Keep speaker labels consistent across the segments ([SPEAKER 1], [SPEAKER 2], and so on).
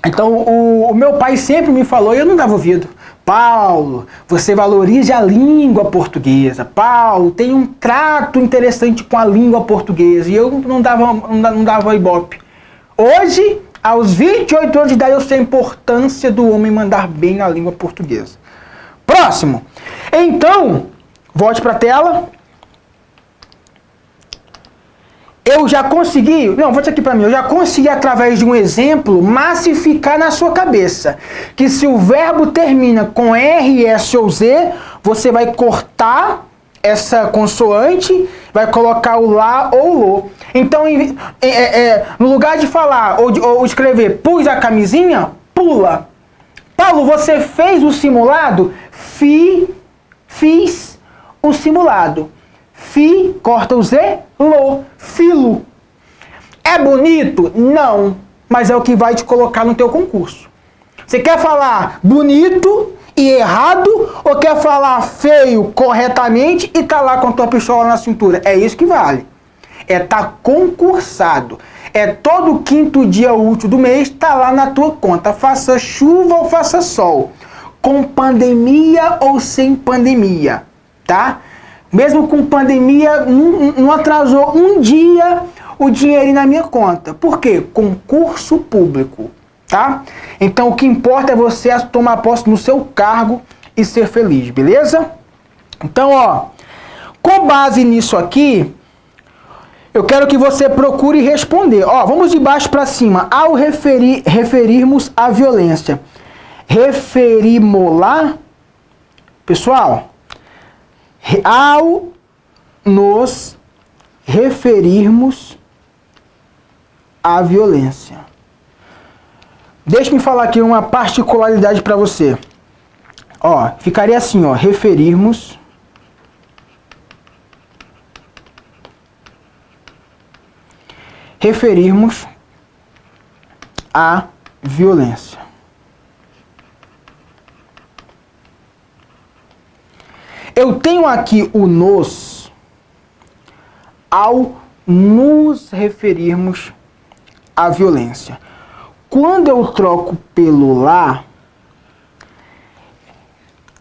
[SPEAKER 1] Então o meu pai sempre me falou e eu não dava ouvido. Paulo, você valorize a língua portuguesa. Paulo, tem um trato interessante com a língua portuguesa. E eu não dava ibope. Hoje, aos 28 anos de idade, eu sei a importância do homem mandar bem na língua portuguesa. Próximo. Então, volte para a tela. Eu já consegui, volte aqui para mim, eu já consegui através de um exemplo massificar na sua cabeça que se o verbo termina com R, S ou Z, você vai cortar essa consoante, vai colocar o lá ou lo. Então, no lugar de falar ou escrever pus a camisinha, pula. Paulo, você fez o simulado? Fiz o simulado. Corta o Z, lo, filo. É bonito? Não, mas é o que vai te colocar no teu concurso. Você quer falar bonito e errado ou quer falar feio corretamente e tá lá com a tua pistola na cintura? É isso que vale. É tá concursado. É todo quinto dia útil do mês, tá lá na tua conta. Faça chuva ou faça sol. Com pandemia ou sem pandemia, tá? Mesmo com pandemia, não atrasou um dia o dinheirinho na minha conta. Por quê? Concurso público, tá? Então o que importa é você tomar posse no seu cargo e ser feliz, beleza? Então, ó, com base nisso aqui, eu quero que você procure responder. Ó, vamos de baixo para cima. Ao referirmos à violência, referimos-la, pessoal, ao nos referirmos à violência. Deixa-me falar aqui uma particularidade para você. Ó, ficaria assim, ó, referirmos à violência. Eu tenho aqui o nos ao nos referirmos à violência. Quando eu troco pelo lá,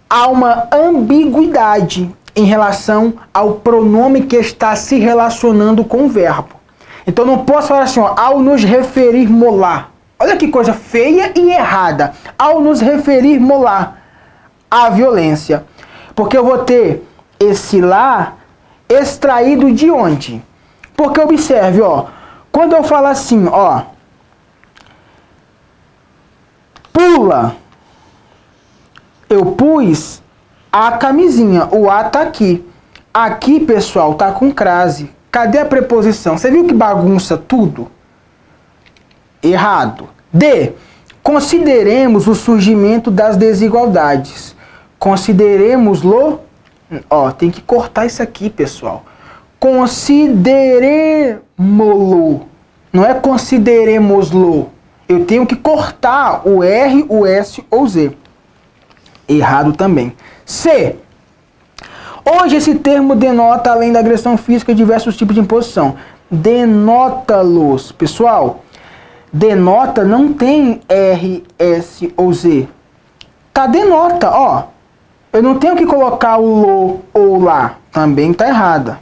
[SPEAKER 1] há uma ambiguidade em relação ao pronome que está se relacionando com o verbo. Então não posso falar assim, ó, ao nos referirmos lá. Olha que coisa feia e errada. Ao nos referirmos lá à violência. Porque eu vou ter esse lá extraído de onde? Porque observe, ó, quando eu falo assim, ó, pula, eu pus a camisinha, o A tá aqui. Aqui, pessoal, tá com crase. Cadê a preposição? Você viu que bagunça tudo? Errado. D. Consideremos o surgimento das desigualdades. Consideremos-lo. Ó, tem que cortar isso aqui, pessoal. Consideremos-lo. Não é consideremos-lo. Eu tenho que cortar o R, o S ou Z. Errado também. C. Hoje esse termo denota, além da agressão física, diversos tipos de imposição. Denota-los. Pessoal, denota não tem R, S ou Z. Tá denota, ó. Eu não tenho que colocar o lo ou lá. Também tá errada.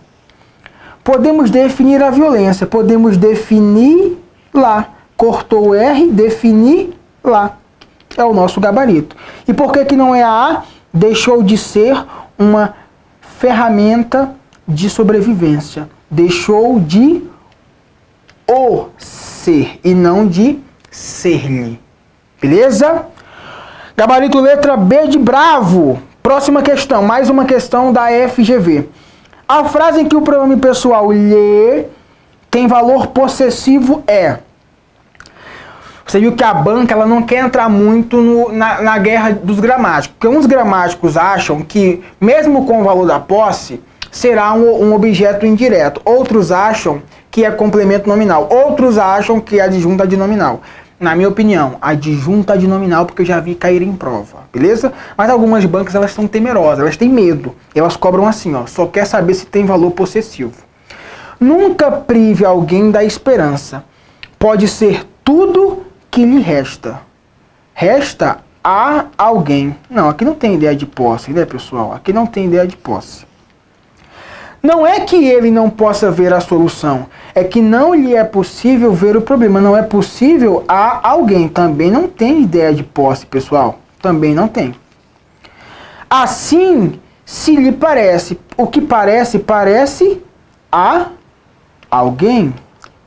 [SPEAKER 1] Podemos definir a violência. Podemos definir lá. Cortou o R, definir lá. É o nosso gabarito. E por que não é a A? Deixou de ser uma ferramenta de sobrevivência. Deixou de o ser e não de ser-lhe. Beleza? Gabarito letra B de bravo. Próxima questão, mais uma questão da FGV. A frase em que o pronome pessoal lhe tem valor possessivo é... Você viu que a banca ela não quer entrar muito na guerra dos gramáticos. Porque uns gramáticos acham que, mesmo com o valor da posse, será um objeto indireto. Outros acham que é complemento nominal. Outros acham que é adjunta de nominal. Na minha opinião, adjunta de nominal, porque eu já vi cair em prova, beleza? Mas algumas bancas elas são temerosas, elas têm medo. Elas cobram assim, ó, só quer saber se tem valor possessivo. Nunca prive alguém da esperança. Pode ser tudo que lhe resta. Resta a alguém. Não, aqui não tem ideia de posse, né, pessoal? Aqui não tem ideia de posse. Não é que ele não possa ver a solução, é que não lhe é possível ver o problema. Não é possível a alguém. Também não tem ideia de posse, pessoal. Também não tem. Assim, se lhe parece, o que parece a alguém.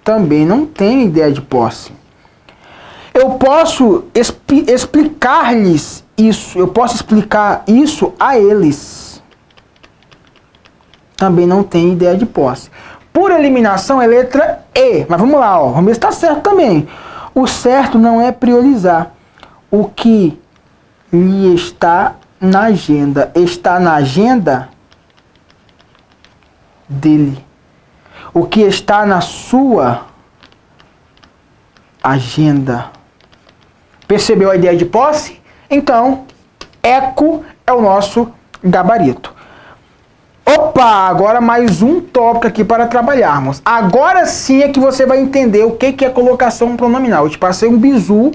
[SPEAKER 1] Também não tem ideia de posse. Eu posso explicar-lhes isso. Eu posso explicar isso a eles. Também não tem ideia de posse. Por eliminação é letra E. Mas vamos lá, ó. Vamos ver se está certo também. O certo não é priorizar. O que lhe está na agenda. Está na agenda dele. O que está na sua agenda. Percebeu a ideia de posse? Então, eco é o nosso gabarito. Opa, agora mais um tópico aqui para trabalharmos. Agora sim é que você vai entender o que é colocação pronominal. Eu te passei um bizu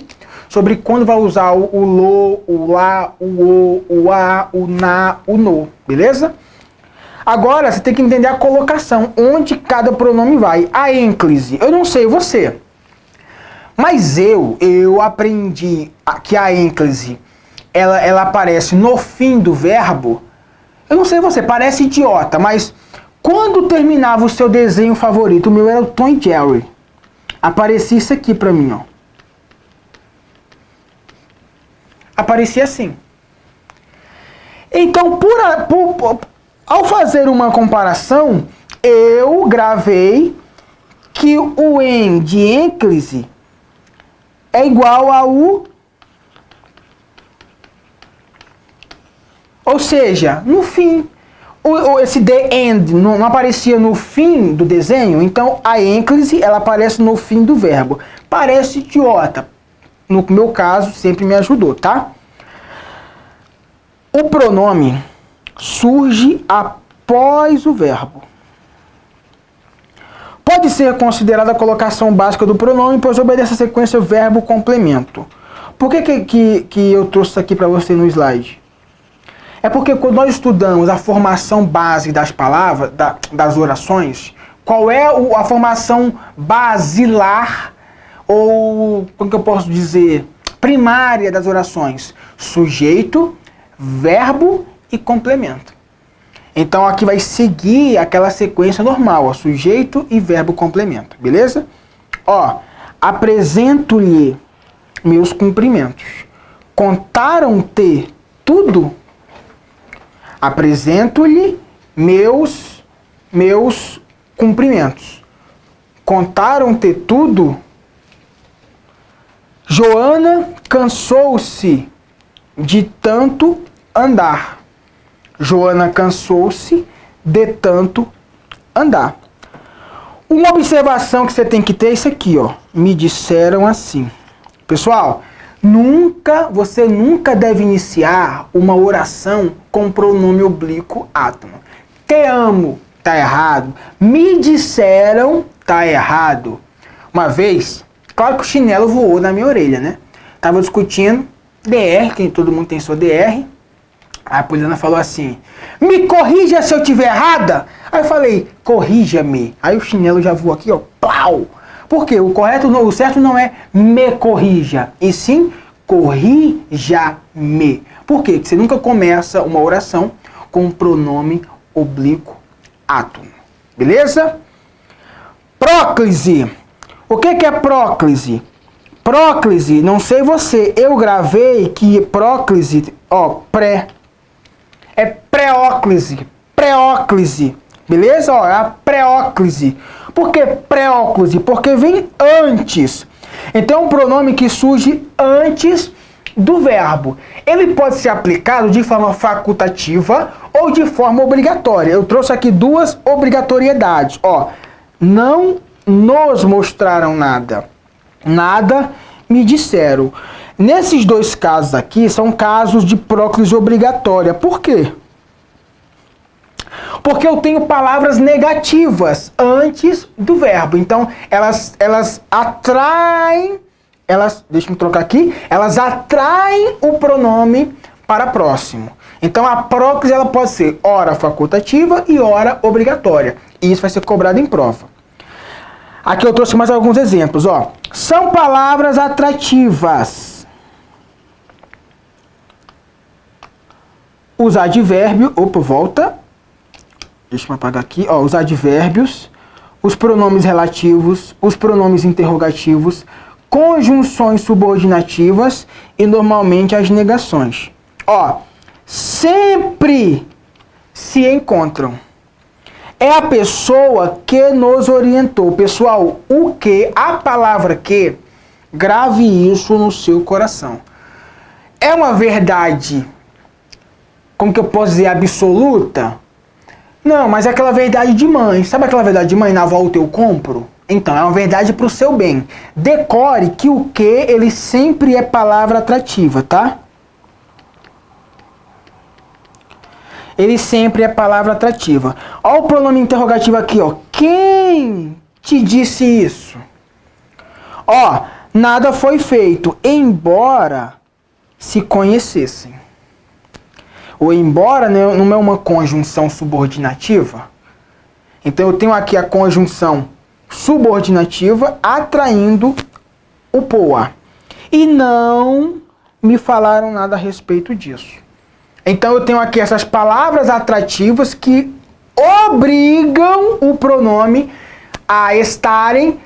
[SPEAKER 1] sobre quando vai usar o lo, o lá, o a, o na, o no. Beleza? Agora você tem que entender a colocação, onde cada pronome vai. A ênclise, eu não sei você, mas eu aprendi que a ênclise, ela aparece no fim do verbo. Eu não sei você, parece idiota, mas quando terminava o seu desenho favorito, o meu era o Tom e Jerry, aparecia isso aqui pra mim, ó. Aparecia assim. Então, ao fazer uma comparação, eu gravei que o em de ênclise é igual a u. Ou seja, no fim. Esse the end não aparecia no fim do desenho, então a ênclise ela aparece no fim do verbo. Parece idiota. No meu caso, sempre me ajudou, tá? O pronome surge após o verbo. Pode ser considerada a colocação básica do pronome, pois obedece a sequência verbo-complemento. Por que eu trouxe isso aqui para você no slide? É porque quando nós estudamos a formação base das palavras, das orações, qual é a formação basilar, ou como que eu posso dizer, primária das orações? Sujeito, verbo e complemento. Então aqui vai seguir aquela sequência normal, ó, sujeito e verbo complemento, beleza? Ó, apresento-lhe meus cumprimentos. Contaram-te tudo? Apresento-lhe meus cumprimentos. Contaram-te tudo? Joana cansou-se de tanto andar. Joana cansou-se de tanto andar. Uma observação que você tem que ter é isso aqui, ó. Me disseram assim. Pessoal, você nunca deve iniciar uma oração com pronome oblíquo átono. Te amo, tá errado. Me disseram, tá errado. Uma vez, claro que o chinelo voou na minha orelha, né? Tava discutindo DR, que todo mundo tem sua DR. Aí a Poliana falou assim, me corrija se eu tiver errada. Aí eu falei, corrija-me. Aí o chinelo já voou aqui, ó, plau. Por quê? O certo não é me corrija, e sim corrija-me. Por quê? Porque você nunca começa uma oração com um pronome oblíquo átono. Beleza? Próclise. O que é próclise? Próclise, não sei você, eu gravei que próclise, ó, é pré-óclise, pré-óclise, beleza? Ó, é a pré-óclise. Por que pré-óclise? Porque vem antes. Então é um pronome que surge antes do verbo. Ele pode ser aplicado de forma facultativa ou de forma obrigatória. Eu trouxe aqui duas obrigatoriedades. Ó, não nos mostraram nada. Nada me disseram. Nesses dois casos aqui, são casos de próclise obrigatória. Por quê? Porque eu tenho palavras negativas antes do verbo. Então, elas atraem elas, deixa eu trocar aqui, elas atraem o pronome para próximo. Então a próclise ela pode ser ora facultativa e ora obrigatória. E isso vai ser cobrado em prova. Aqui eu trouxe mais alguns exemplos, ó. São palavras atrativas. Os advérbios, volta. Deixa eu apagar aqui, ó, os advérbios, os pronomes relativos, os pronomes interrogativos, conjunções subordinativas e normalmente as negações. Ó, sempre se encontram. É a pessoa que nos orientou. Pessoal, o que, a palavra que, grave isso no seu coração. É uma verdade, como que eu posso dizer, absoluta? Não, mas é aquela verdade de mãe. Sabe aquela verdade de mãe, na volta eu compro? Então, é uma verdade para o seu bem. Decore que o que, ele sempre é palavra atrativa, tá? Ele sempre é palavra atrativa. Olha o pronome interrogativo aqui, ó. Quem te disse isso? Ó, nada foi feito, embora se conhecessem. O embora não é uma conjunção subordinativa. Então eu tenho aqui a conjunção subordinativa atraindo o POA. E não me falaram nada a respeito disso. Então eu tenho aqui essas palavras atrativas que obrigam o pronome a estarem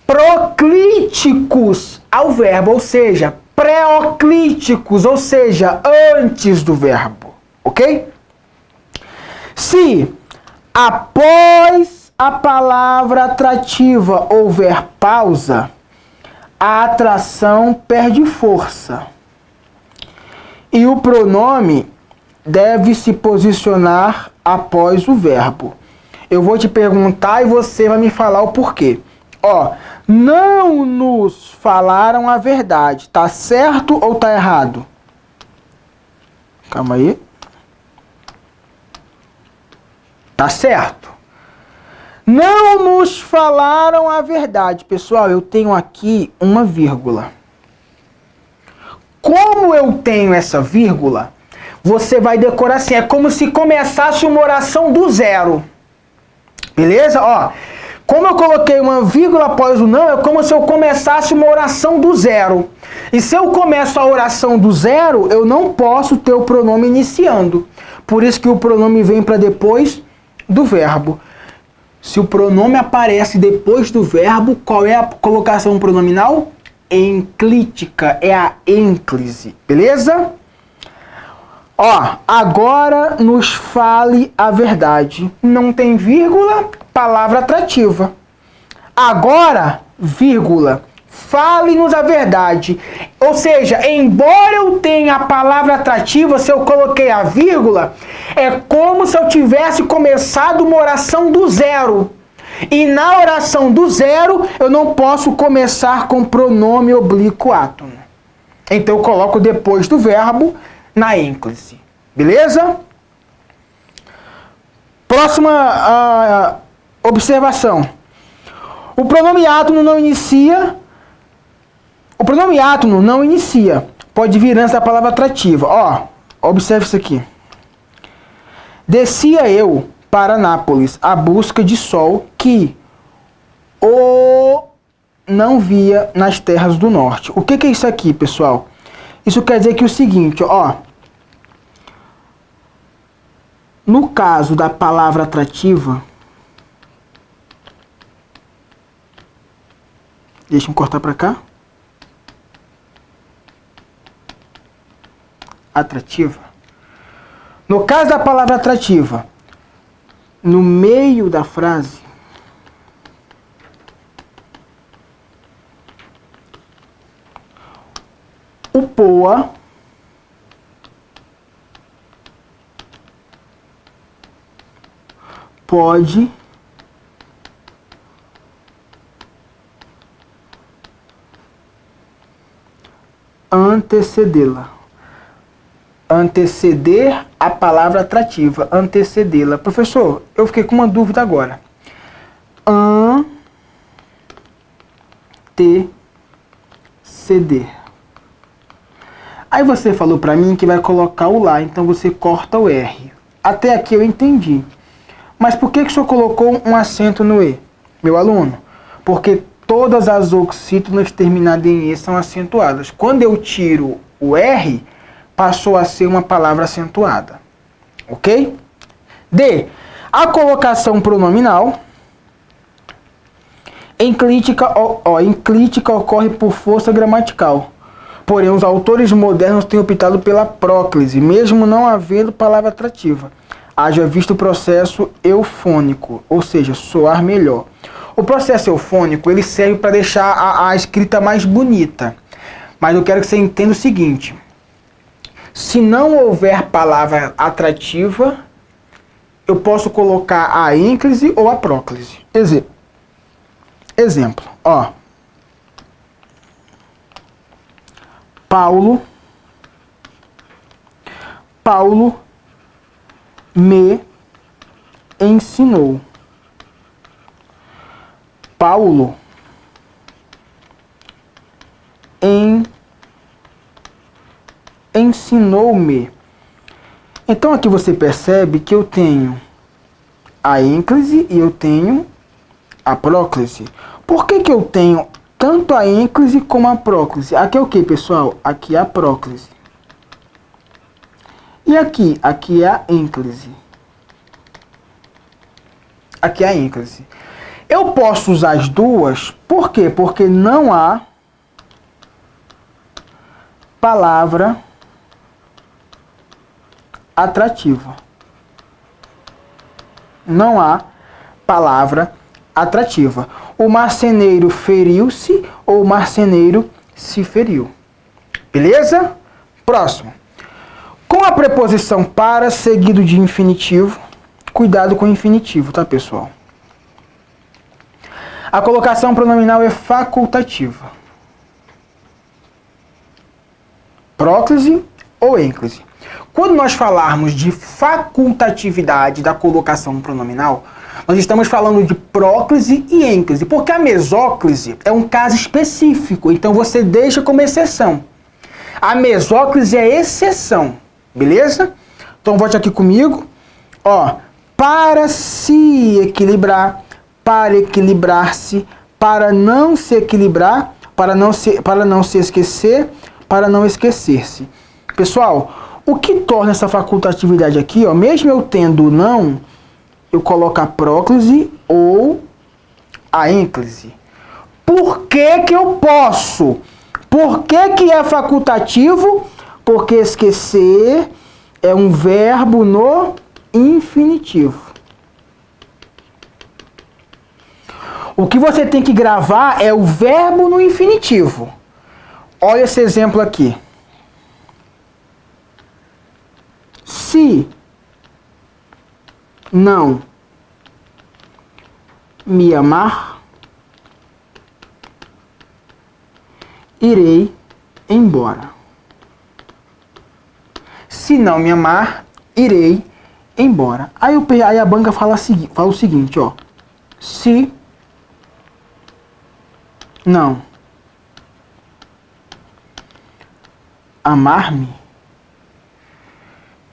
[SPEAKER 1] proclíticos ao verbo, ou seja, pré-oclíticos, ou seja, antes do verbo, ok? Se após a palavra atrativa houver pausa, a atração perde força e o pronome deve se posicionar após o verbo. Eu vou te perguntar e você vai me falar o porquê. Ó, não nos falaram a verdade. Tá certo ou tá errado? Calma aí. Tá certo. Não nos falaram a verdade. Pessoal, eu tenho aqui uma vírgula. Como eu tenho essa vírgula, você vai decorar assim. É como se começasse uma oração do zero. Beleza? Ó, como eu coloquei uma vírgula após o não, é como se eu começasse uma oração do zero. E se eu começo a oração do zero, eu não posso ter o pronome iniciando. Por isso que o pronome vem para depois do verbo. Se o pronome aparece depois do verbo, qual é a colocação pronominal? Enclítica, é a ênclise, beleza? Ó, agora nos fale a verdade. Não tem vírgula, palavra atrativa. Agora, vírgula, fale-nos a verdade. Ou seja, embora eu tenha a palavra atrativa, se eu coloquei a vírgula, é como se eu tivesse começado uma oração do zero. E na oração do zero, eu não posso começar com pronome oblíquo átono. Então eu coloco depois do verbo na ênclise. Beleza? Próxima observação. O pronome átono não inicia. O pronome átono não inicia. Pode vir antes da palavra atrativa. Ó, observe isso aqui. Descia eu para Nápoles à busca de sol que o não via nas terras do norte. O que é isso aqui, pessoal? Isso quer dizer que o seguinte, ó. No caso da palavra atrativa, deixa eu cortar para cá. Atrativa. No caso da palavra atrativa, no meio da frase, o POA pode antecedê-la. Anteceder a palavra atrativa. Antecedê-la. Professor, eu fiquei com uma dúvida agora. conceder. Aí você falou para mim que vai colocar o lá, então você corta o R. Até aqui eu entendi. Mas por que o senhor colocou um acento no E, meu aluno? Porque todas as oxítonas terminadas em E são acentuadas. Quando eu tiro o R, passou a ser uma palavra acentuada. Ok? D. A colocação pronominal enclítica ocorre por força gramatical. Porém, os autores modernos têm optado pela próclise, mesmo não havendo palavra atrativa. Haja visto o processo eufônico, ou seja, soar melhor. O processo eufônico ele serve para deixar a escrita mais bonita. Mas eu quero que você entenda o seguinte. Se não houver palavra atrativa, eu posso colocar a ênclise ou a próclise. Exemplo, ó. Paulo me ensinou. Paulo ensinou-me. Então aqui você percebe que eu tenho a ênclise e eu tenho a próclise. Por que eu tenho tanto a ênclise como a próclise? Aqui é o que, pessoal? Aqui é a próclise. E aqui? Aqui é a ênclise. Aqui é a ênclise. Eu posso usar as duas, por quê? Porque não há palavra atrativa. Não há palavra atrativa. O marceneiro feriu-se ou o marceneiro se feriu. Beleza? Próximo. Com a preposição para seguido de infinitivo, cuidado com o infinitivo, tá, pessoal? A colocação pronominal é facultativa. Próclise ou ênclise. Quando nós falarmos de facultatividade da colocação pronominal, nós estamos falando de próclise e ênclise, porque a mesóclise é um caso específico, então você deixa como exceção. A mesóclise é exceção, beleza? Então volte aqui comigo. Ó, para se equilibrar, para equilibrar-se, para não se equilibrar, para não se esquecer, para não esquecer-se. Pessoal, o que torna essa facultatividade aqui, ó, mesmo eu tendo não, eu coloco a próclise ou a ênclise. Por que eu posso? Por que é facultativo? Porque esquecer é um verbo no infinitivo. O que você tem que gravar é o verbo no infinitivo. Olha esse exemplo aqui. Se não me amar, irei embora. Se não me amar, irei embora. Aí a banca fala o seguinte, ó. Se não amar-me,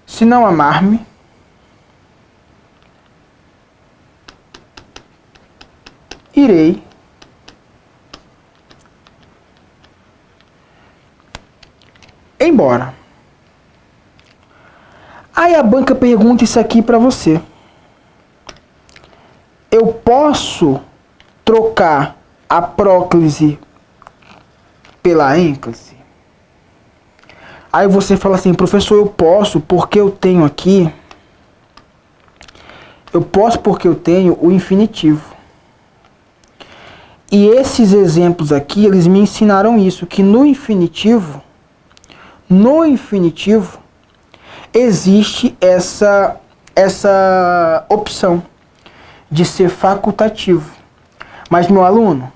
[SPEAKER 1] se não amar-me, irei embora. Aí a banca pergunta isso aqui para você. Eu posso trocar a próclise pela ênclise? Aí você fala assim, professor, eu posso porque eu tenho aqui. Eu posso porque eu tenho o infinitivo. E esses exemplos aqui, eles me ensinaram isso, que no infinitivo, existe essa opção de ser facultativo. Mas, meu aluno,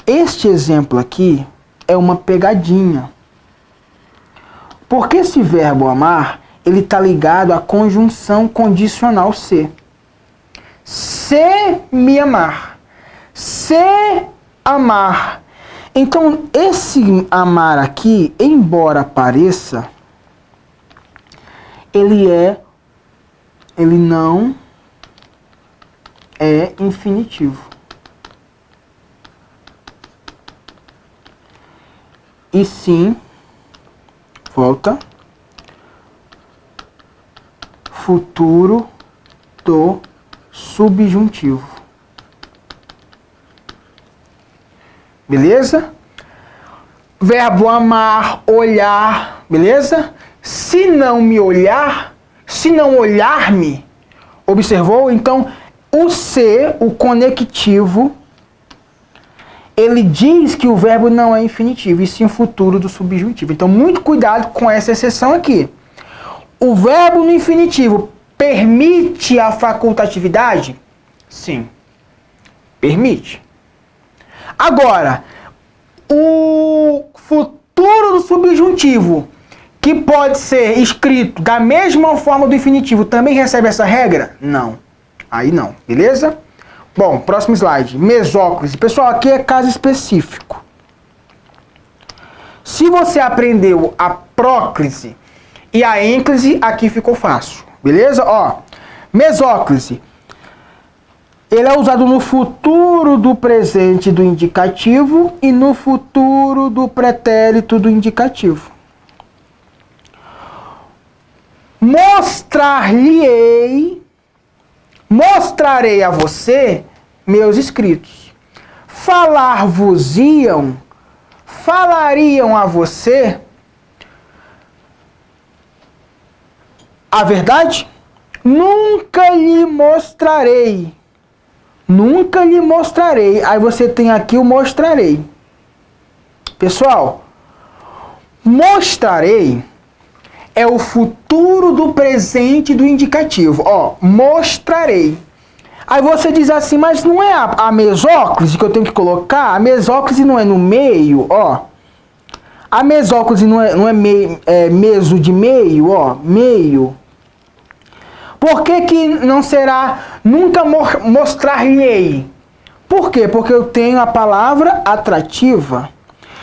[SPEAKER 1] este exemplo aqui é uma pegadinha. Porque esse verbo amar, ele está ligado à conjunção condicional se. Se me amar. Se amar. Então, esse amar aqui, embora pareça, ele não é infinitivo. E sim, volta, futuro do subjuntivo. Beleza? Verbo amar, olhar, beleza? Se não me olhar, se não olhar-me, observou? Então, o ser, o conectivo, ele diz que o verbo não é infinitivo, e sim futuro do subjuntivo. Então, muito cuidado com essa exceção aqui. O verbo no infinitivo permite a facultatividade? Sim, permite. Agora, o futuro do subjuntivo, que pode ser escrito da mesma forma do infinitivo, também recebe essa regra? Não. Aí não, beleza? Bom, próximo slide. Mesóclise. Pessoal, aqui é caso específico. Se você aprendeu a próclise e a ênclise, aqui ficou fácil. Beleza? Ó, mesóclise. Ele é usado no futuro do presente do indicativo e no futuro do pretérito do indicativo. Mostrarei a você meus escritos. Falariam a você a verdade? Nunca lhe mostrarei. Nunca lhe mostrarei. Aí você tem aqui o mostrarei. Pessoal, mostrarei é o futuro do presente do indicativo. Ó, mostrarei. Aí você diz assim, mas não é a mesóclise que eu tenho que colocar? A mesóclise não é no meio, ó. A mesóclise não é meso de meio, ó, meio. Por que não será nunca mostrar-lhe? Por quê? Porque eu tenho a palavra atrativa.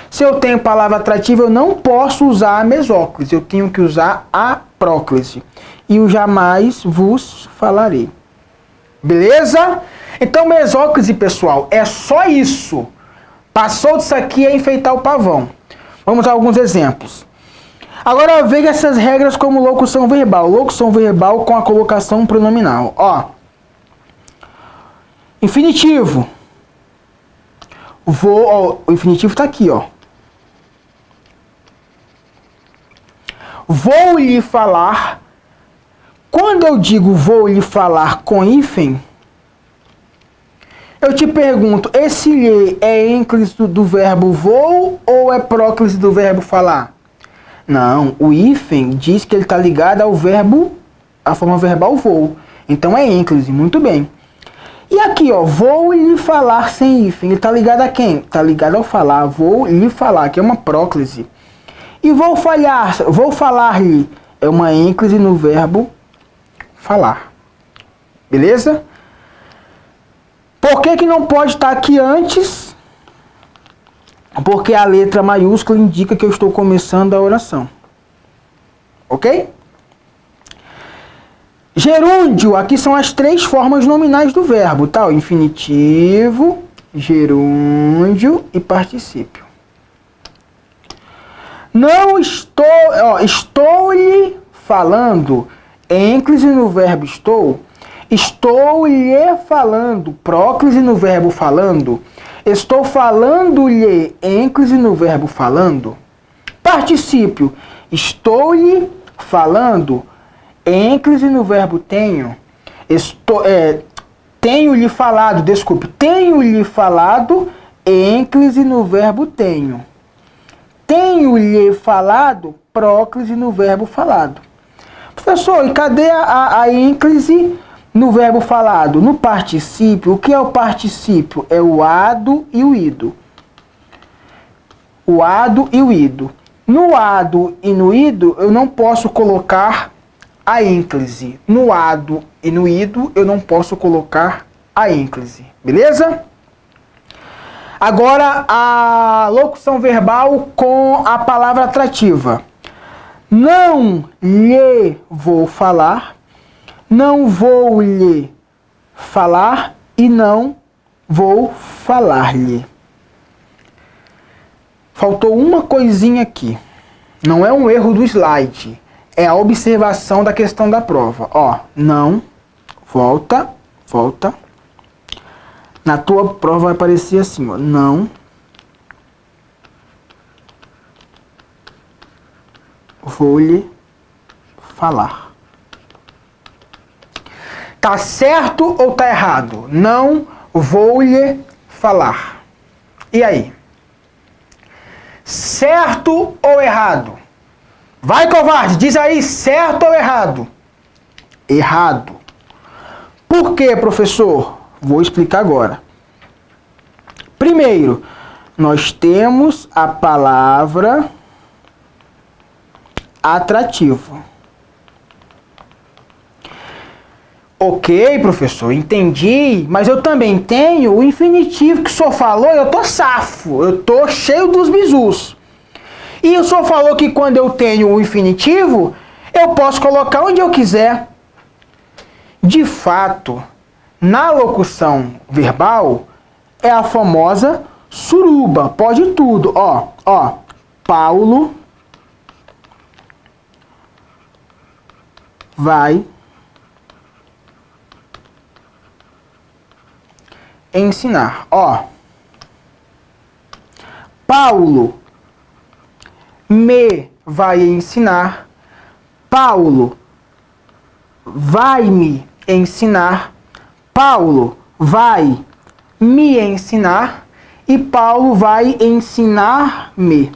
[SPEAKER 1] Se eu tenho palavra atrativa, eu não posso usar a mesóclise. Eu tenho que usar a próclise. E o jamais vos falarei. Beleza? Então, mesóclise, pessoal, é só isso. Passou disso aqui é enfeitar o pavão. Vamos a alguns exemplos. Agora veja essas regras como locução verbal. Locução verbal com a colocação pronominal. Ó. Infinitivo. Ó, o infinitivo está aqui, ó. Vou lhe falar. Quando eu digo vou lhe falar com hífen, eu te pergunto, esse lhe é ênclise do verbo vou ou é próclise do verbo falar? Não, o hífen diz que ele está ligado ao verbo, à forma verbal vou. Então é ênclise, muito bem. E aqui, ó, vou lhe falar sem hífen, ele está ligado a quem? Está ligado ao falar, vou lhe falar, que é uma próclise. E vou falar-lhe, é uma ênclise no verbo falar. Beleza? Por que não pode estar aqui antes? Porque a letra maiúscula indica que eu estou começando a oração. Ok? Gerúndio, aqui são as três formas nominais do verbo, tá? O infinitivo, gerúndio e particípio. Não estou, ó, estou-lhe falando, ênclise no verbo estou-lhe falando, próclise no verbo falando, estou falando-lhe, ênclise no verbo falando. Particípio, estou-lhe falando, ênclise no verbo tenho. Tenho-lhe falado, tenho-lhe falado, ênclise no verbo tenho. Tenho-lhe falado, próclise no verbo falado. Professor, e cadê a ênclise no verbo falado? No particípio, o que é o particípio? É o ado e o ido. O ado e o ido. No ado e no ido, eu não posso colocar a ênclise. No ado e no ido, eu não posso colocar a ênclise. Beleza? Agora, a locução verbal com a palavra atrativa. Não lhe vou falar, não vou lhe falar e não vou falar-lhe. Faltou uma coisinha aqui. Não é um erro do slide, é a observação da questão da prova. Ó, não, volta. Na tua prova vai aparecer assim, ó, não vou lhe falar. Tá certo ou tá errado? Não vou lhe falar. E aí? Certo ou errado? Vai, covarde, diz aí, certo ou errado? Errado. Por quê, professor? Vou explicar agora. Primeiro, nós temos a palavra atrativo. Ok, professor, entendi, mas eu também tenho o infinitivo que o senhor falou, eu tô safo, eu tô cheio dos bizus. E o senhor falou que quando eu tenho o infinitivo, eu posso colocar onde eu quiser. De fato, na locução verbal, é a famosa suruba, pode tudo. Ó, Paulo vai ensinar. Ó, Paulo me vai ensinar. Paulo vai me ensinar. Paulo vai me ensinar. E Paulo vai ensinar-me.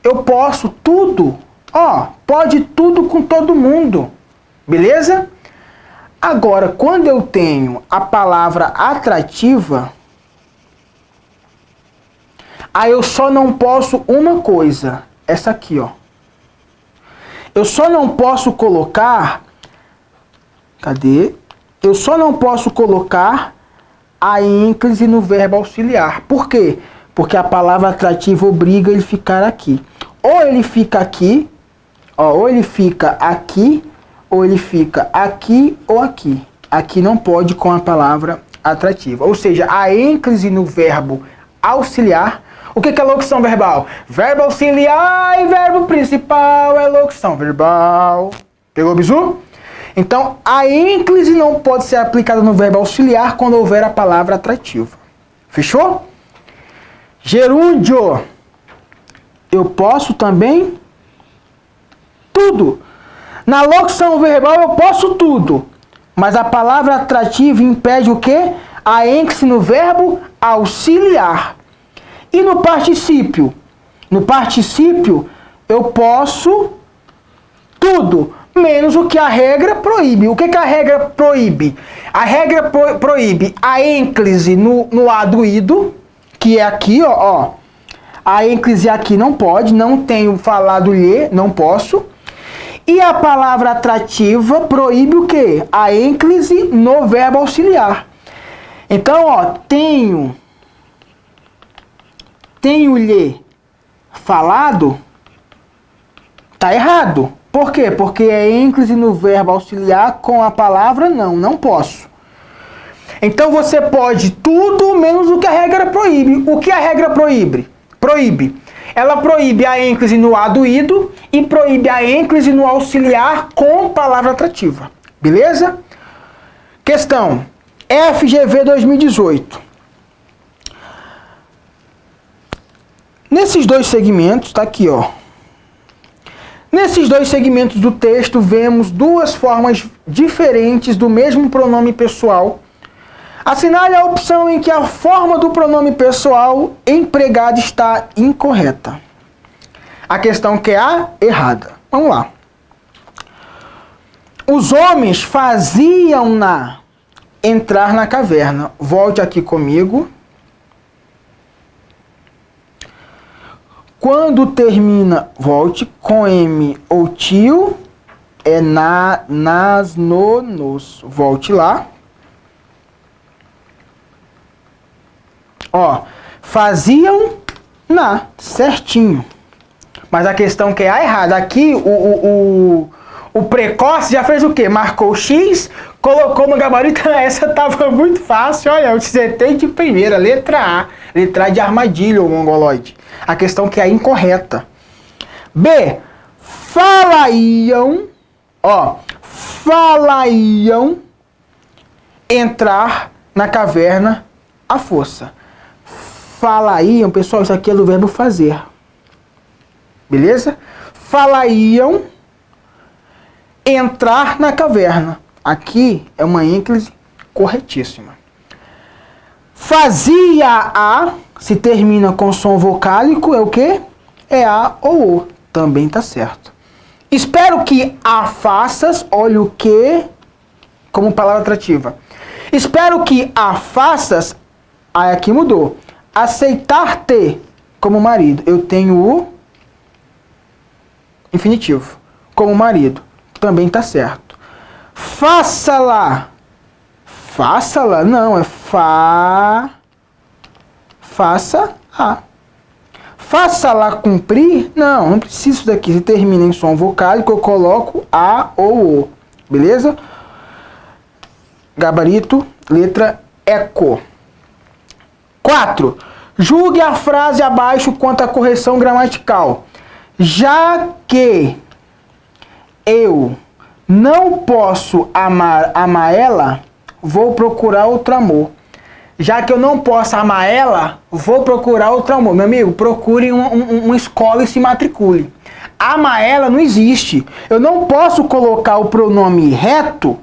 [SPEAKER 1] Eu posso tudo. Ó, pode tudo com todo mundo. Beleza? Agora, quando eu tenho a palavra atrativa, aí eu só não posso uma coisa. Essa aqui, ó. Eu só não posso colocar... Cadê? Eu só não posso colocar a ênclise no verbo auxiliar. Por quê? Porque a palavra atrativa obriga ele a ficar aqui. Ou ele fica aqui, ó, ou ele fica aqui, ou ele fica aqui ou aqui. Aqui não pode com a palavra atrativa. Ou seja, a ênclise no verbo auxiliar. O que é locução verbal? Verbo auxiliar e verbo principal é locução verbal. Pegou, bizu? Então, a ênclise não pode ser aplicada no verbo auxiliar quando houver a palavra atrativa. Fechou? Gerúndio. Eu posso também tudo. Na locução verbal eu posso tudo. Mas a palavra atrativa impede o quê? A ênclise no verbo auxiliar. E no particípio? No particípio eu posso tudo, menos o que a regra proíbe. O que a regra proíbe? A regra proíbe a ênclise no A do ido, que é aqui, ó. A ênclise aqui não pode, não tenho falado lhe, não posso. E a palavra atrativa proíbe o quê? A ênclise no verbo auxiliar. Então, ó, tenho-lhe falado, tá errado. Por quê? Porque é ênclise no verbo auxiliar com a palavra não posso. Então você pode tudo menos o que a regra proíbe. O que a regra proíbe? Ela proíbe a ênclise no A do ido e proíbe a ênclise no auxiliar com palavra atrativa. Beleza? Questão FGV 2018. Nesses dois segmentos, tá aqui, ó. Nesses dois segmentos do texto, vemos duas formas diferentes do mesmo pronome pessoal. Assinale a opção em que a forma do pronome pessoal empregado está incorreta. A questão que é a errada. Vamos lá. Os homens faziam-na entrar na caverna. Volte aqui comigo. Quando termina, volte com M ou tio, é nas, no, nos. Volte lá. Ó, Faziam na, certinho. Mas a questão que é a errada. Aqui o precoce já fez o quê? Marcou X, colocou no gabarito. Essa tava muito fácil, olha, eu acertei de primeira, letra A. Letra A de armadilha, o mongoloide. A questão que é incorreta. B. Falariam entrar na caverna à força. Falariam, pessoal, isso aqui é do verbo fazer. Beleza? Falariam entrar na caverna. Aqui é uma ênclise corretíssima. Fazia a, se termina com som vocálico, é o quê? É a ou o. Também tá certo. Espero que a faças, olha o que, como palavra atrativa. Espero que a faças, aí aqui mudou. Aceitar-te como marido. Eu tenho o infinitivo. Como marido. Também tá certo. Faça-la. Faça-la? Não, é faça-a. Faça-la cumprir? Não, não preciso disso daqui. Se termina em som vocálico, eu coloco a ou o. Beleza? Gabarito, letra eco. 4. Julgue a frase abaixo quanto à correção gramatical. Já que eu não posso amar ela, vou procurar outro amor. Já que eu não posso amar ela, vou procurar outro amor. Meu amigo, procure uma escola e se matricule. Amar ela não existe. Eu não posso colocar o pronome reto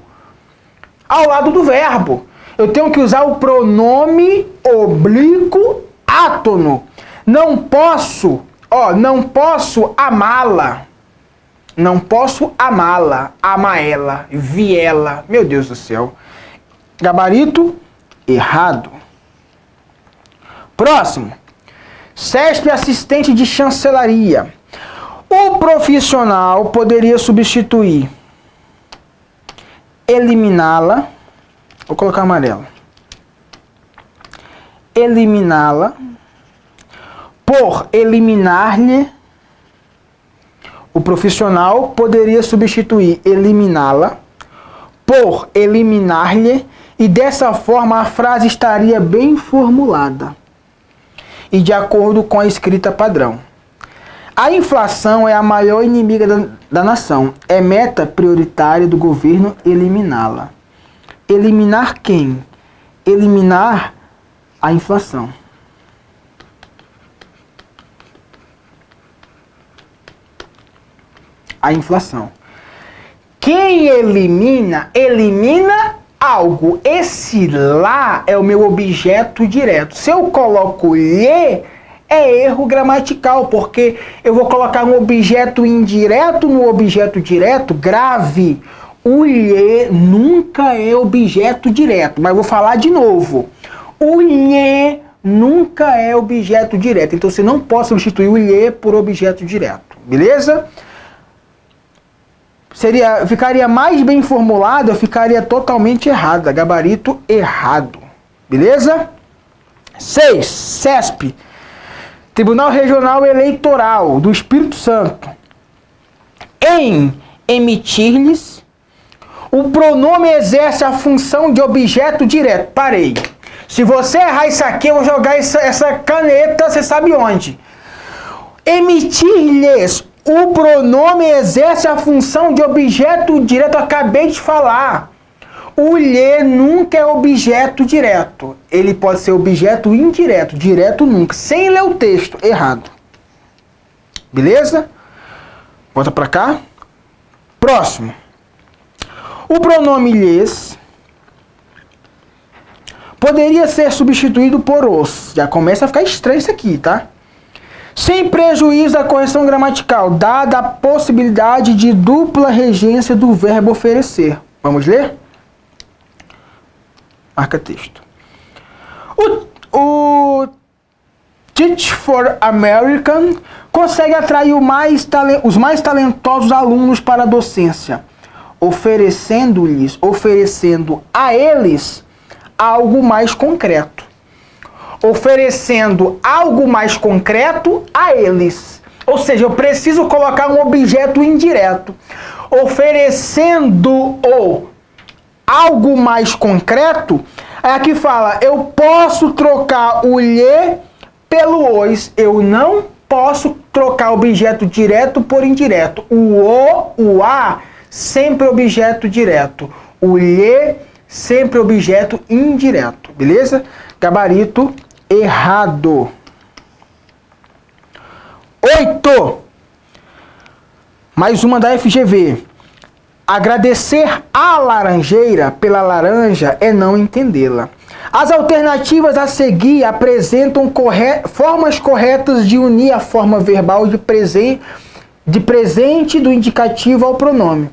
[SPEAKER 1] ao lado do verbo. Eu tenho que usar o pronome oblíquo átono. Não posso amá-la. Não posso amá-la, amar ela, viela. Meu Deus do céu. Gabarito errado. Próximo. CESP assistente de chancelaria. O profissional poderia substituir eliminá-la. Vou colocar amarelo. Eliminá-la por eliminar-lhe. O profissional poderia substituir eliminá-la por eliminar-lhe, e dessa forma a frase estaria bem formulada e de acordo com a escrita padrão. A inflação é a maior inimiga da nação. É meta prioritária do governo eliminá-la. Eliminar quem? Eliminar a inflação. A inflação. Quem elimina, elimina algo. Esse lá é o meu objeto direto. Se eu coloco lhe, é erro gramatical, porque eu vou colocar um objeto indireto no objeto direto, grave. O lhe nunca é objeto direto, mas vou falar de novo. O lhe nunca é objeto direto, então você não pode substituir o lhe por objeto direto, beleza? Ficaria mais bem formulado, ficaria totalmente errada. Gabarito errado. Beleza? 6. CESP. Tribunal Regional Eleitoral do Espírito Santo. Em emitir-lhes, o pronome exerce a função de objeto direto. Parei. Se você errar isso aqui, eu vou jogar essa caneta, você sabe onde. Emitir-lhes. O pronome exerce a função de objeto direto. Eu acabei de falar. O lhe nunca é objeto direto. Ele pode ser objeto indireto. Direto nunca. Sem ler o texto. Errado. Beleza? Volta pra cá. Próximo. O pronome lhes poderia ser substituído por os. Já começa a ficar estranho isso aqui, tá? Sem prejuízo da correção gramatical, dada a possibilidade de dupla regência do verbo oferecer. Vamos ler? Marca texto. O Teach for American consegue atrair os mais talentosos alunos para a docência, oferecendo a eles algo mais concreto. oferecendo algo mais concreto a eles. Ou seja, eu preciso colocar um objeto indireto, oferecendo-o algo mais concreto. Aqui fala, eu posso trocar o lhe pelo os. Eu não posso trocar objeto direto por indireto. O a, sempre objeto direto. O lhe, sempre objeto indireto. Beleza? Gabarito errado. 8. Mais uma da FGV. Agradecer a laranjeira pela laranja é não entendê-la. As alternativas a seguir apresentam formas corretas de unir a forma verbal de presente do indicativo ao pronome.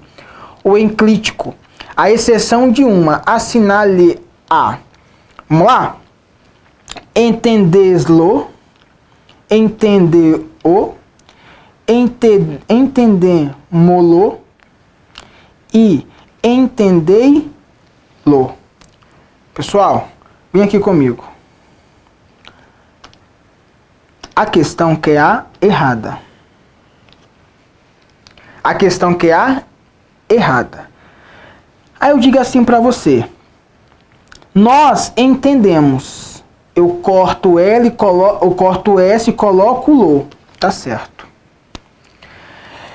[SPEAKER 1] O enclítico, à exceção de uma, assinale a. Vamos lá? Entendeslo, entender-o, entendemo-lo e entendei-lo. Pessoal, vem aqui comigo. A questão que é a errada. A questão que é a errada. Aí eu digo assim para você. Nós entendemos. Eu corto L, eu corto S e coloco lo. Tá certo.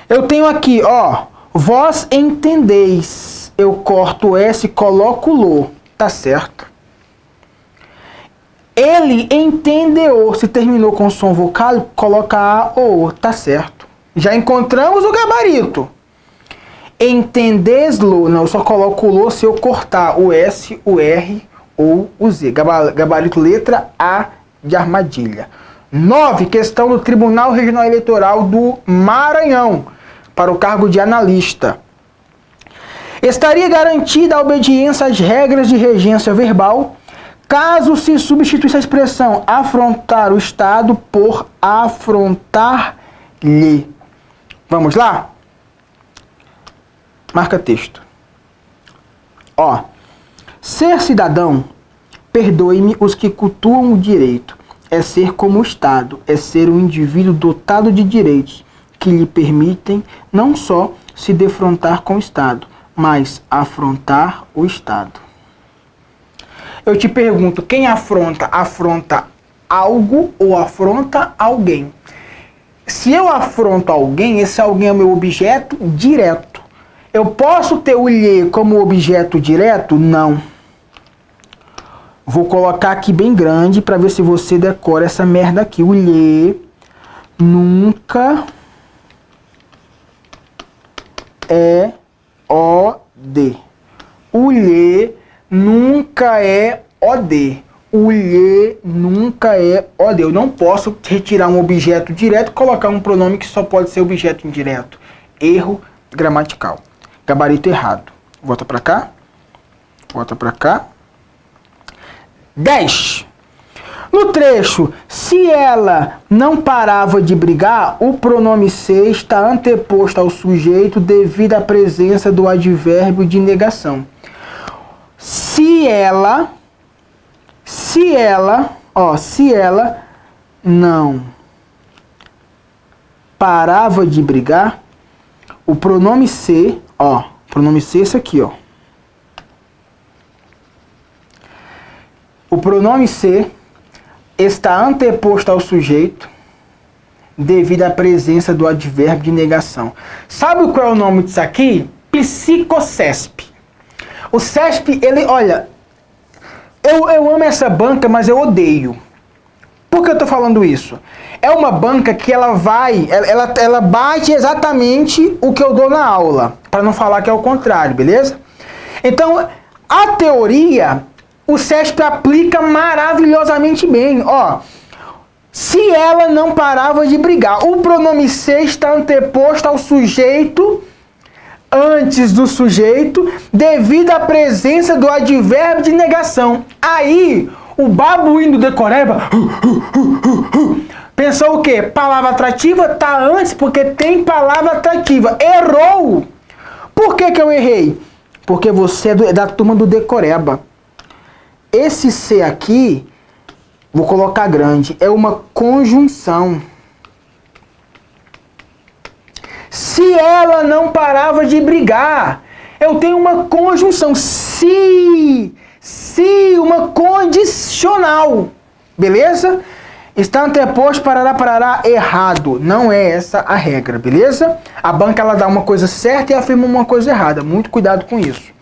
[SPEAKER 1] Eu tenho aqui, ó. Vós entendeis. Eu corto S e coloco lo. Tá certo. Ele entendeu. Se terminou com som vocal, coloca a ou o. Tá certo. Já encontramos o gabarito. Entendeslo. Não, eu só coloco o lo se eu cortar o S, o R ou o Z. Gabarito letra A de armadilha. 9. Questão do Tribunal Regional Eleitoral do Maranhão. Para o cargo de analista. Estaria garantida a obediência às regras de regência verbal caso se substituísse a expressão afrontar o Estado por afrontar-lhe. Vamos lá? Marca texto. Ó. Ser cidadão, perdoe-me os que cultuam o direito, é ser como o Estado, é ser um indivíduo dotado de direitos que lhe permitem não só se defrontar com o Estado, mas afrontar o Estado. Eu te pergunto, quem afronta? Afronta algo ou afronta alguém? Se eu afronto alguém, esse alguém é o meu objeto direto. Eu posso ter o lhe como objeto direto? Não. Vou colocar aqui bem grande para ver se você decora essa merda aqui. O lhe nunca é OD. O lhe nunca é OD. O lhe nunca é OD. Eu não posso retirar um objeto direto e colocar um pronome que só pode ser objeto indireto. Erro gramatical. Gabarito errado. Volta para cá. Volta para cá. 10. No trecho, se ela não parava de brigar, o pronome ser está anteposto ao sujeito devido à presença do advérbio de negação. Se ela não parava de brigar, o pronome ser, ó, pronome ser é esse aqui, ó. O pronome ser está anteposto ao sujeito devido à presença do advérbio de negação. Sabe qual é o nome disso aqui? Psicocesp. O CESP, ele, olha, eu amo essa banca, mas eu odeio. Por que eu tô falando isso? É uma banca que ela bate exatamente o que eu dou na aula, para não falar que é o contrário, beleza? Então, a teoria, o CESP aplica maravilhosamente bem, ó. Se ela não parava de brigar, o pronome ser está anteposto ao sujeito antes do sujeito devido à presença do advérbio de negação. Aí, o babuíno do decoreba pensou o quê? Palavra atrativa tá antes porque tem palavra atrativa. Errou! Por que eu errei? Porque você é da turma do decoreba. Esse C aqui Vou colocar grande. É uma conjunção. Se ela não parava de brigar, eu tenho uma conjunção. Se uma condicional. Beleza? Está anteposto, parará, errado. Não é essa a regra, beleza? A banca, ela dá uma coisa certa e afirma uma coisa errada. Muito cuidado com isso.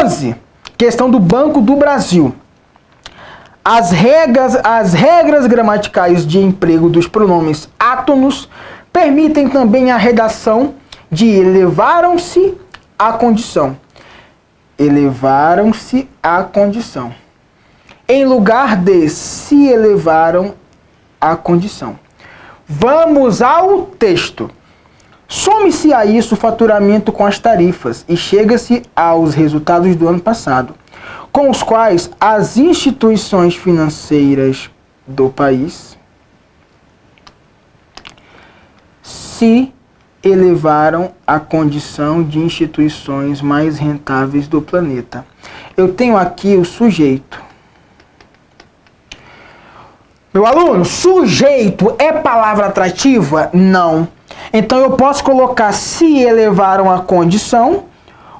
[SPEAKER 1] 11. Questão do Banco do Brasil. As regras gramaticais de emprego dos pronomes átonos permitem também a redação de elevaram-se à condição. Elevaram-se à condição. Em lugar de se elevaram à condição. Vamos ao texto. Some-se a isso o faturamento com as tarifas e chega-se aos resultados do ano passado, com os quais as instituições financeiras do país se elevaram à condição de instituições mais rentáveis do planeta. Eu tenho aqui o sujeito. Meu aluno, sujeito é palavra atrativa? Não. Então eu posso colocar se elevaram à condição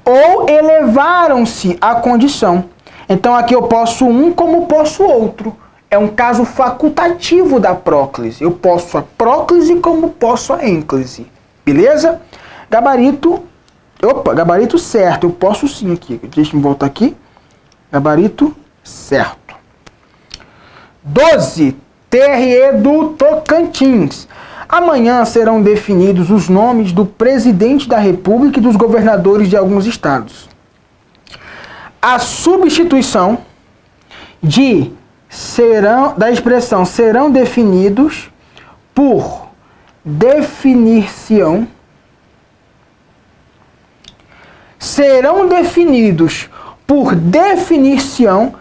[SPEAKER 1] ou elevaram-se à condição. Então aqui eu posso um como posso outro. É um caso facultativo da próclise. Eu posso a próclise como posso a ênclise. Beleza? Gabarito. Opa, gabarito certo. Eu posso sim aqui. Deixa eu voltar aqui. Gabarito certo. 12. TRE do Tocantins. Amanhã serão definidos os nomes do presidente da República e dos governadores de alguns estados. A substituição da expressão serão definidos por definição. Serão definidos por definição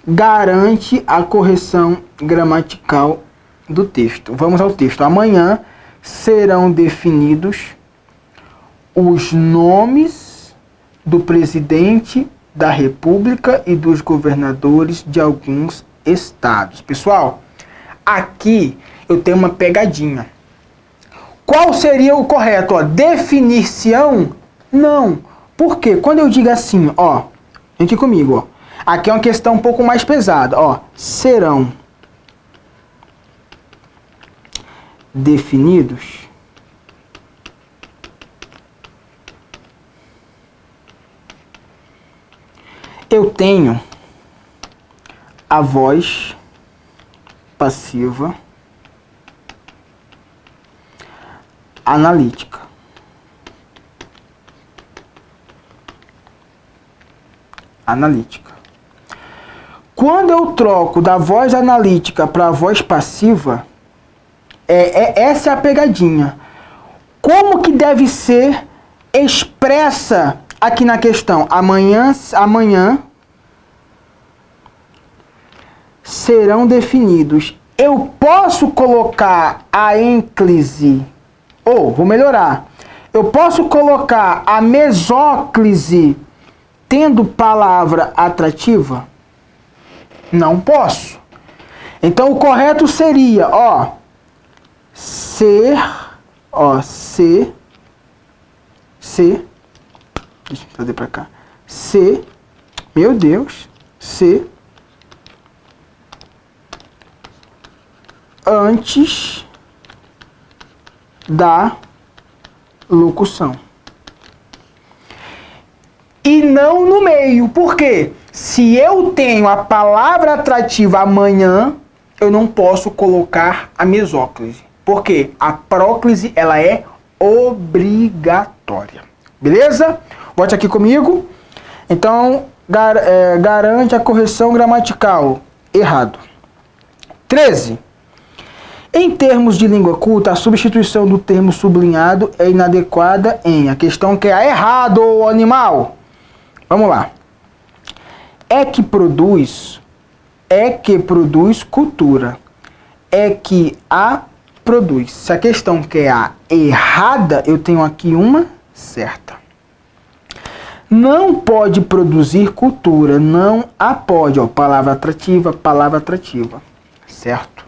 [SPEAKER 1] garante a correção gramatical do texto. Vamos ao texto. Amanhã serão definidos os nomes do presidente da República e dos governadores de alguns estados. Pessoal, aqui eu tenho uma pegadinha. Qual seria o correto? Definição? Não. Por quê? Quando eu digo assim, ó, vem aqui comigo, ó. Aqui é uma questão um pouco mais pesada, ó. Serão definidos eu tenho a voz passiva analítica. Quando eu troco da voz analítica para a voz passiva, essa é a pegadinha. Como que deve ser expressa aqui na questão? Amanhã serão definidos. Eu posso colocar a ênclise, ou vou melhorar. Eu posso colocar a mesóclise tendo palavra atrativa? Não posso. Então o correto seria, ó, ser, deixa eu trazer pra cá. Meu Deus, antes da locução. E não no meio. Por quê? Se eu tenho a palavra atrativa amanhã, eu não posso colocar a mesóclise. Por quê? A próclise, ela é obrigatória. Beleza? Volte aqui comigo. Então, garante a correção gramatical. Errado. 13. Em termos de língua culta, a substituição do termo sublinhado é inadequada em... A questão que é errado, animal. Vamos lá. É que produz cultura. É que a produz. Se a questão que é a errada, eu tenho aqui uma certa. Não pode produzir cultura, não a pode. Ó, palavra atrativa, certo?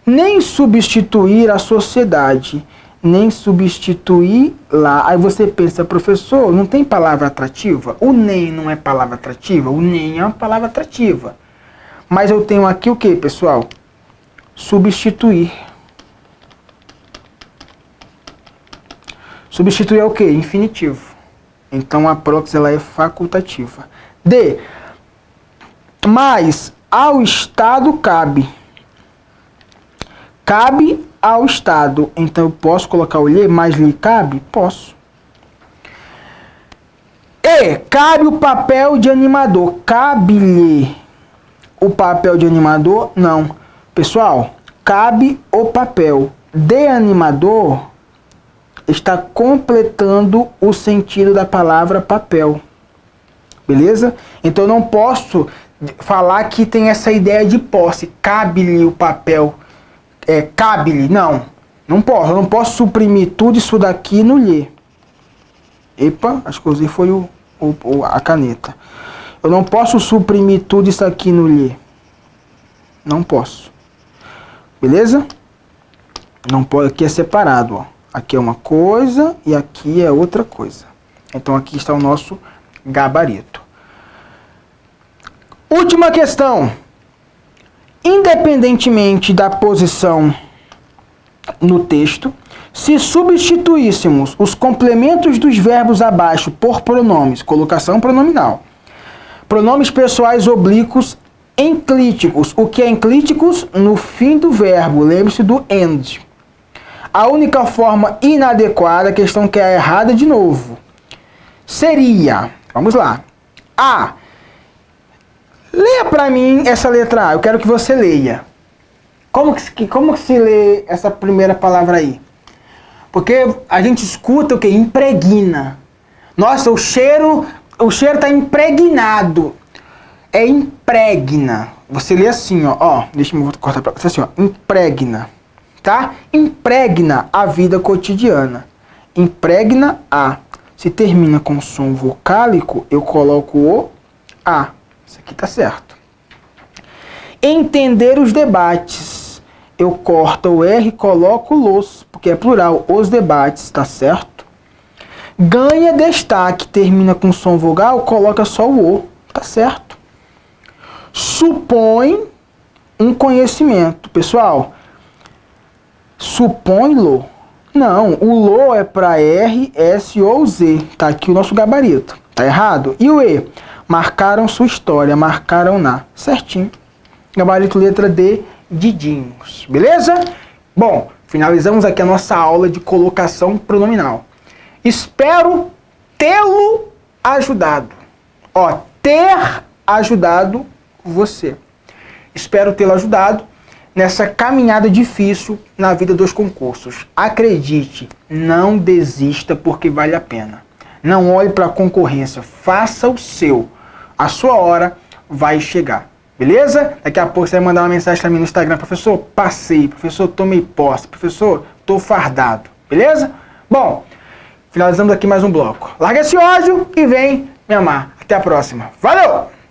[SPEAKER 1] Nem substituir a sociedade, nem substituir lá. Aí você pensa, professor, não tem palavra atrativa? O nem não é palavra atrativa? O nem é uma palavra atrativa. Mas eu tenho aqui o que, pessoal? Substituir. Substituir é o que? Infinitivo. Então a prótese ela é facultativa. D. Mas ao Estado cabe. Cabe ao Estado. Então eu posso colocar o lhe, mas lhe cabe? Posso. E. Cabe o papel de animador. Cabe-lhe o papel de animador? Não. Pessoal, cabe o papel de animador está completando o sentido da palavra papel. Beleza? Então eu não posso falar que tem essa ideia de posse. Cabe-lhe o papel. Cabe-lhe. Não. Não posso. Eu não posso suprimir tudo isso daqui no lhe. Epa, acho que eu usei foi a caneta. Eu não posso suprimir tudo isso aqui no lhe. Não posso. Beleza? Não pode. Aqui é separado, ó. Aqui é uma coisa e aqui é outra coisa. Então aqui está o nosso gabarito. Última questão. Independentemente da posição no texto, se substituíssemos os complementos dos verbos abaixo por pronomes, colocação pronominal, pronomes pessoais oblíquos enclíticos. O que é enclíticos? No fim do verbo. Lembre-se do end. A única forma inadequada, a questão que é errada de novo, seria, vamos lá, A. Leia para mim essa letra A, eu quero que você leia. Como que se lê essa primeira palavra aí? Porque a gente escuta o que? Impregna. Nossa, o cheiro está impregnado. É impregna. Você lê assim, ó, deixa eu cortar para você assim, ó, impregna. Tá? Impregna a vida cotidiana. Impregna a. Se termina com som vocálico, eu coloco o a. Isso aqui tá certo. Entender os debates. Eu corto o R e coloco los, porque é plural. Os debates, tá certo? Ganha destaque, termina com som vogal, coloca só o, tá certo? Supõe um conhecimento. Pessoal, supõe-lo? Não, o lo é para R, S ou Z. Tá aqui o nosso gabarito. Tá errado? E o E? Marcaram sua história, marcaram na. Certinho. Gabarito letra D, Didinhos. Beleza? Bom, finalizamos aqui a nossa aula de colocação pronominal. Espero tê-lo ajudado. Ó, ter ajudado você. Espero tê-lo ajudado nessa caminhada difícil na vida dos concursos. Acredite, não desista porque vale a pena. Não olhe para a concorrência, faça o seu. A sua hora vai chegar. Beleza? Daqui a pouco você vai mandar uma mensagem para mim no Instagram. Professor, passei. Professor, tomei posse. Professor, tô fardado. Beleza? Bom, finalizamos aqui mais um bloco. Larga esse ódio e vem me amar. Até a próxima. Valeu!